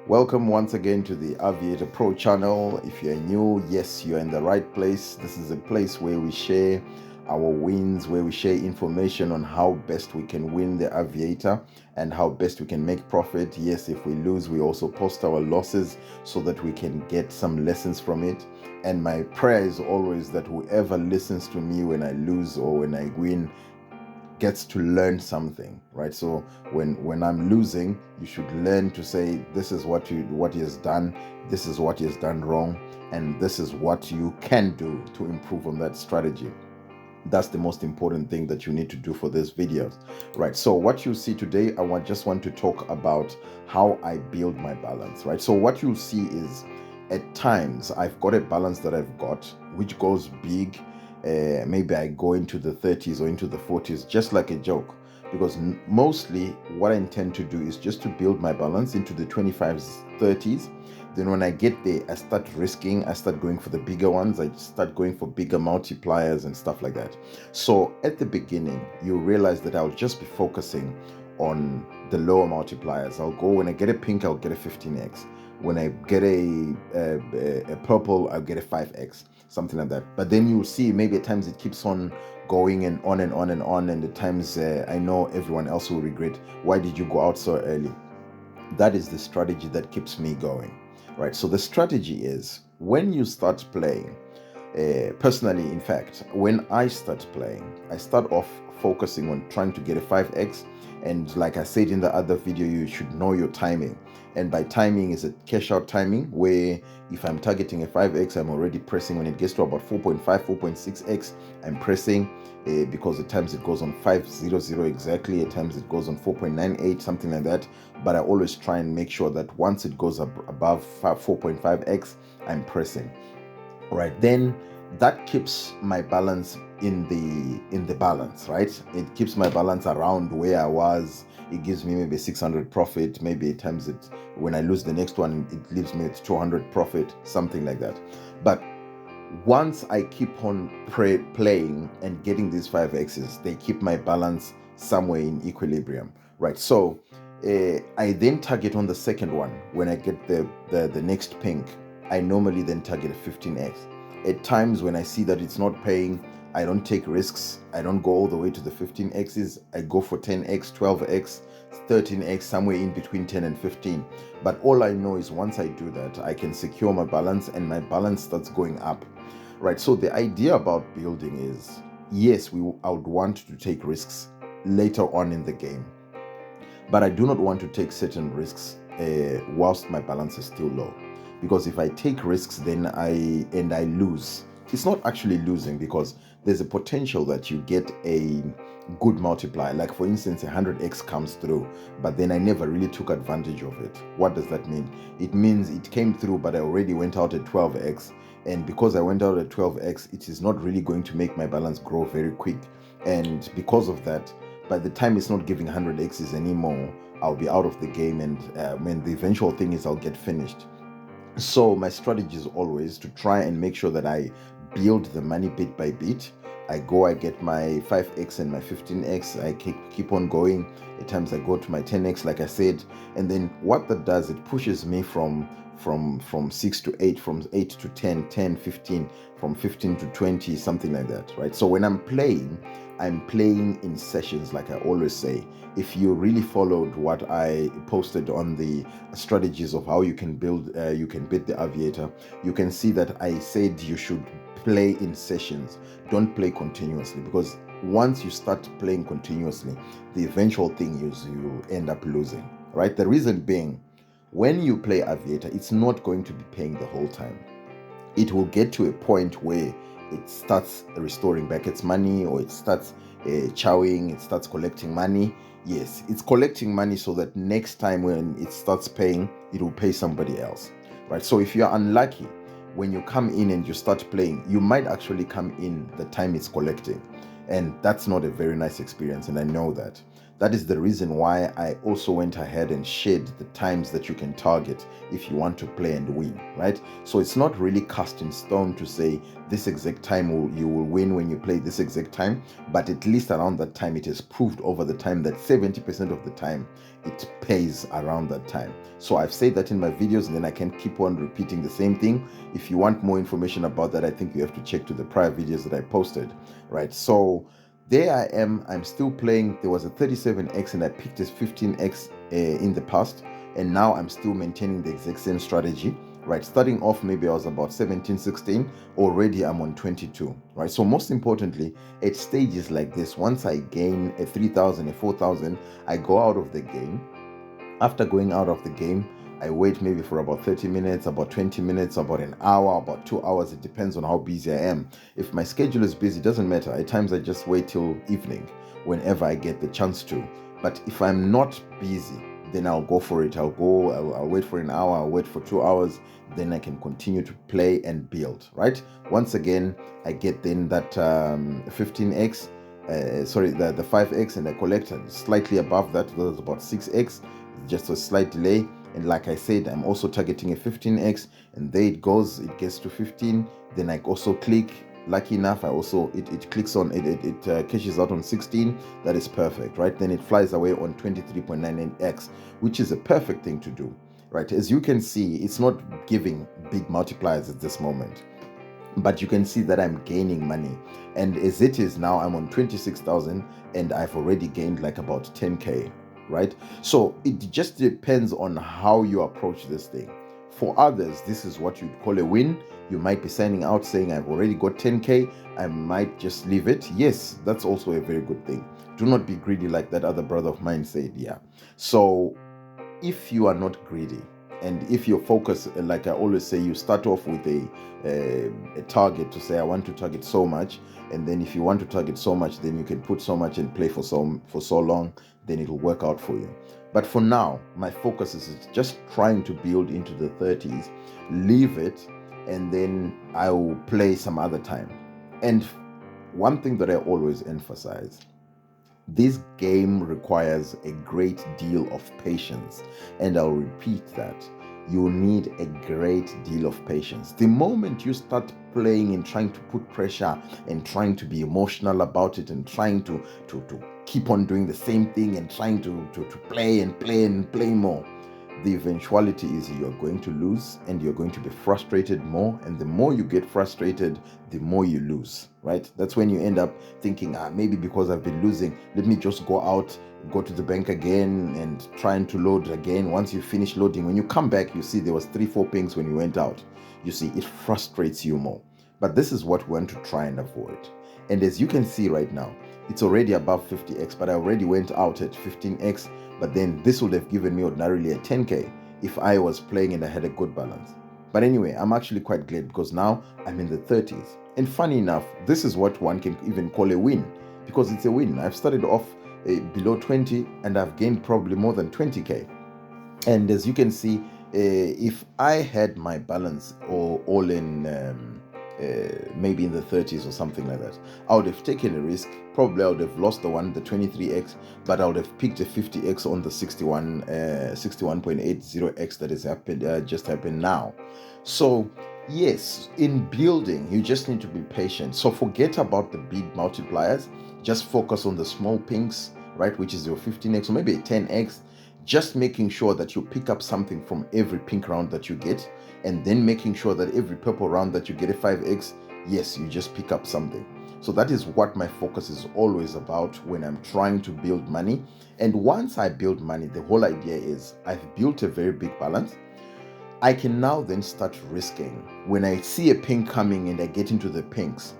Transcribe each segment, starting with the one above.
Welcome once again to the Aviator Pro channel. If you're new, yes, you're in the right place. This is a place where we share our wins, where we share information on how best we can win the Aviator and how best we can make profit. Yes, if we lose, we also post our losses so that we can get some lessons from it. And my prayer is always that whoever listens to me when I lose or when I win gets to learn something, right? So when I'm losing, you should learn to say, this is what he has done, this is what he has done wrong, and this is what you can do to improve on that strategy. That's the most important thing that you need to do for this video, right? So what you see today, just want to talk about how I build my balance, right? So what you'll see is, at times I've got a balance that I've got which goes big. Maybe I go into the 30s or into the 40s just like a joke, because mostly what I intend to do is just to build my balance into the 25s, 30s. Then when I get there, I start risking, I start going for the bigger ones, I start going for bigger multipliers and stuff like that. So at the beginning, you realize that I'll just be focusing on the lower multipliers. I'll go, when I get a pink, I'll get a 15x. When I get a purple, I'll get a 5x, something like that. But then you'll see maybe at times it keeps on going and on and on and on, and at times I know everyone else will regret, why did you go out so early? That is the strategy that keeps me going, right? So the strategy is, when you start playing, personally, in fact, when I start playing, I start off focusing on trying to get a 5x. And like I said in the other video, you should know your timing. And by timing is a cash out timing, where if I'm targeting a 5x, I'm already pressing. When it gets to about 4.5, 4.6x, I'm pressing, because at times it goes on 500 exactly, at times it goes on 4.98, something like that. But I always try and make sure that once it goes up above 4.5x, I'm pressing. Right, then that keeps my balance in the balance, right? It keeps my balance around where I was. It gives me maybe 600 profit, maybe at times it, when I lose the next one, it leaves me at 200 profit, something like that. But once I keep on playing and getting these 5x's, they keep my balance somewhere in equilibrium, right? So I then target on the second one. When I get the next pink, I normally then target a 15x. At times when I see that it's not paying, I don't take risks. I don't go all the way to the 15x's. I go for 10x, 12x, 13x, somewhere in between 10 and 15. But all I know is, once I do that, I can secure my balance and my balance starts going up, right? So the idea about building is, yes, I would want to take risks later on in the game, but I do not want to take certain risks whilst my balance is still low. Because if I take risks, then I lose, it's not actually losing, because there's a potential that you get a good multiplier. Like for instance, 100x comes through, but then I never really took advantage of it. What does that mean? It means it came through, but I already went out at 12x. And because I went out at 12x, it is not really going to make my balance grow very quick. And because of that, by the time it's not giving 100x's anymore, I'll be out of the game. And when the eventual thing is, I'll get finished. So my strategy is always to try and make sure that I build the money bit by bit. I get my 5x and my 15x. I keep on going. At times I go to my 10x, like I said. And then what that does, it pushes me from 6 to 8, from 8 to 10, 10, 15, from 15 to 20, something like that, right? So when I'm playing in sessions, like I always say. If you really followed what I posted on the strategies of how you can build, you can beat the Aviator, you can see that I said you should play in sessions. Don't play continuously, because once you start playing continuously, the eventual thing is you end up losing, right? The reason being, when you play Aviator, it's not going to be paying the whole time. It will get to a point where it starts restoring back its money, or it starts chowing, it starts collecting money. Yes, it's collecting money so that next time when it starts paying, it will pay somebody else, right? So if you're unlucky, when you come in and you start playing, you might actually come in the time it's collecting, and that's not a very nice experience, and I know that. That is the reason why I also went ahead and shared the times that you can target if you want to play and win, right? So it's not really cast in stone to say this exact time you will win when you play this exact time, but at least around that time it has proved over the time that 70% of the time it pays around that time. So I've said that in my videos, and then I can keep on repeating the same thing. If you want more information about that, I think you have to check to the prior videos that I posted, right? So there I am, I'm still playing. There was a 37x and I picked this 15x in the past, and now I'm still maintaining the exact same strategy, right? Starting off, maybe I was about 17, 16, already I'm on 22, right? So most importantly, at stages like this, once I gain a 3,000, a 4,000, I go out of the game. After going out of the game, I wait maybe for about 30 minutes, about 20 minutes, about an hour, about 2 hours. It depends on how busy I am. If my schedule is busy, it doesn't matter. At times I just wait till evening whenever I get the chance to. But if I'm not busy, then I'll go for it. I'll wait for an hour, I'll wait for 2 hours, then I can continue to play and build, right? Once again, I get then that 15x, the 5x, and I collect slightly above that. That was about 6x, just a slight delay. And like I said, I'm also targeting a 15x, and there it goes. It gets to 15. Then I also click. Lucky enough, it clicks on it cashes out on 16. That is perfect, right? Then it flies away on 23.99x, which is a perfect thing to do, right? As you can see, it's not giving big multipliers at this moment, but you can see that I'm gaining money. And as it is now, I'm on 26,000 and I've already gained like about 10k, right? So it just depends on how you approach this thing. For others, this is what you'd call a win. You might be signing out saying, I've already got 10k, I might just leave it. Yes, that's also a very good thing. Do not be greedy like that other brother of mine said. Yeah. So if you are not greedy, and if your focus, like I always say, you start off with a target to say, I want to target so much, and then if you want to target so much, then you can put so much and play for so long, then it'll work out for you. But for now, my focus is just trying to build into the 30s, leave it, and then I will play some other time. And one thing that I always emphasize, this game requires a great deal of patience, and I'll repeat that. You need a great deal of patience. The moment you start playing and trying to put pressure and trying to be emotional about it and trying to keep on doing the same thing and trying to play and play and play more, the eventuality is you're going to lose and you're going to be frustrated more. And the more you get frustrated, the more you lose, right? That's when you end up thinking, maybe because I've been losing, let me just go out, go to the bank again and trying to load again. Once you finish loading, when you come back, you see there was 3-4 pings when you went out. You see, it frustrates you more. But this is what we want to try and avoid. And as you can see right now, it's already above 50x, but I already went out at 15x. But then this would have given me ordinarily a 10k if I was playing and I had a good balance. But anyway, I'm actually quite glad because now I'm in the 30s. And funny enough, this is what one can even call a win, because it's a win. I've started off below 20 and I've gained probably more than 20k. And as you can see, if I had my balance or all in maybe in the 30s or something like that, I would have taken a risk. Probably I would have lost the 23x, but I would have picked a 50x on the 61.80x that has happened, just happened now. So yes, in building, you just need to be patient. So forget about the big multipliers. Just focus on the small pinks, right? Which is your 15x or maybe a 10x. Just making sure that you pick up something from every pink round that you get, and then making sure that every purple round that you get a 5x, yes, you just pick up something. So that is what my focus is always about when I'm trying to build money. And once I build money, the whole idea is I've built a very big balance. I can now then start risking. When I see a pink coming and I get into the pinks,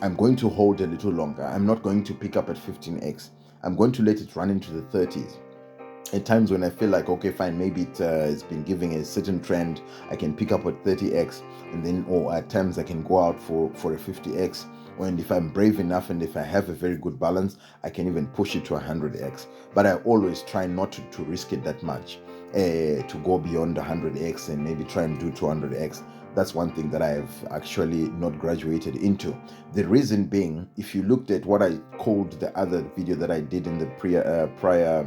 I'm going to hold a little longer. I'm not going to pick up at 15x. I'm going to let it run into the 30s. At times when I feel like, okay, fine, maybe it's been giving a certain trend, I can pick up at 30x, and then, or at times I can go out for a 50x. And if I'm brave enough and if I have a very good balance, I can even push it to 100x. But I always try not to risk it that much, to go beyond 100x and maybe try and do 200x. That's one thing that I have actually not graduated into. The reason being, if you looked at what I called the other video that I did in the prior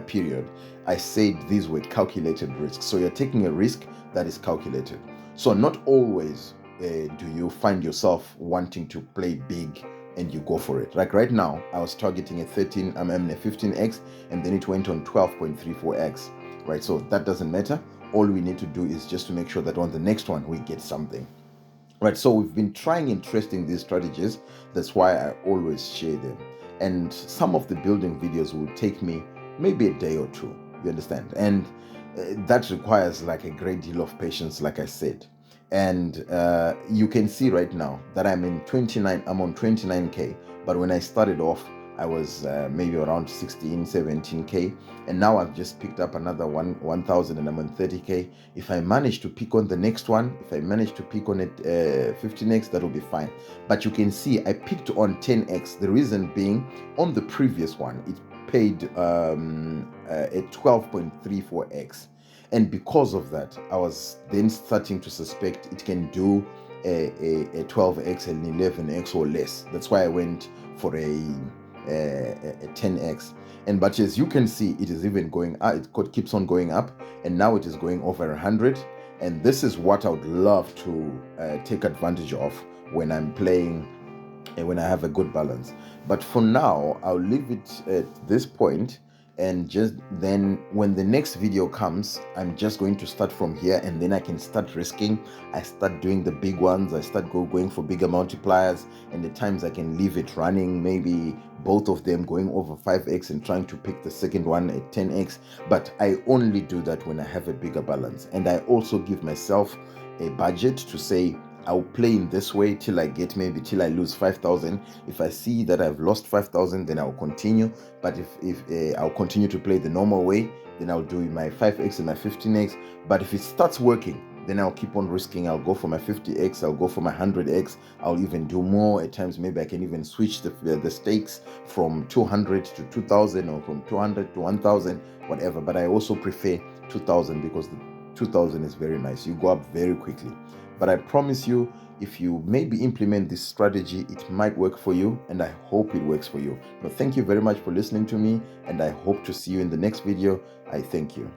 period, I said these were calculated risks. So you're taking a risk that is calculated. So not always do you find yourself wanting to play big and you go for it. Like right now, I was targeting a 15x, and then it went on 12.34x, right? So that doesn't matter. All we need to do is just to make sure that on the next one we get something. Right, so we've been trying and testing these strategies. That's why I always share them. And some of the building videos will take me maybe a day or two. You understand? And that requires like a great deal of patience, like I said. And you can see right now that I'm on 29k. But when I started off, I was maybe around 16, 17k, and now I've just picked up another 1,000 and I'm on 30k. If I manage to pick on the next one, if I manage to pick on it 15x, that will be fine. But you can see I picked on 10x. The reason being, on the previous one, it paid at 12.34x. And because of that, I was then starting to suspect it can do a 12x and 11x or less. That's why I went for a 10x. And but as you can see, it is even going up. It keeps on going up, and now it is going over 100. And this is what I would love to take advantage of when I'm playing and when I have a good balance. But for now, I'll leave it at this point, and just then when the next video comes, I'm just going to start from here, and then I can start risking. I start doing the big ones. I start going for bigger multipliers, and at times I can leave it running, maybe both of them going over 5x and trying to pick the second one at 10x. But I only do that when I have a bigger balance, and I also give myself a budget to say I'll play in this way till I get, maybe till I lose 5,000. If I see that I've lost 5,000, then I'll continue. But if I'll continue to play the normal way, then I'll do my 5x and my 15x. But if it starts working, then I'll keep on risking. I'll go for my 50x, I'll go for my 100x, I'll even do more. At times, maybe I can even switch the stakes from 200 to 2,000, or from 200 to 1,000, whatever. But I also prefer 2,000 because the 2,000 is very nice. You go up very quickly. But I promise you, if you maybe implement this strategy, it might work for you, and I hope it works for you. But thank you very much for listening to me, and I hope to see you in the next video. I thank you.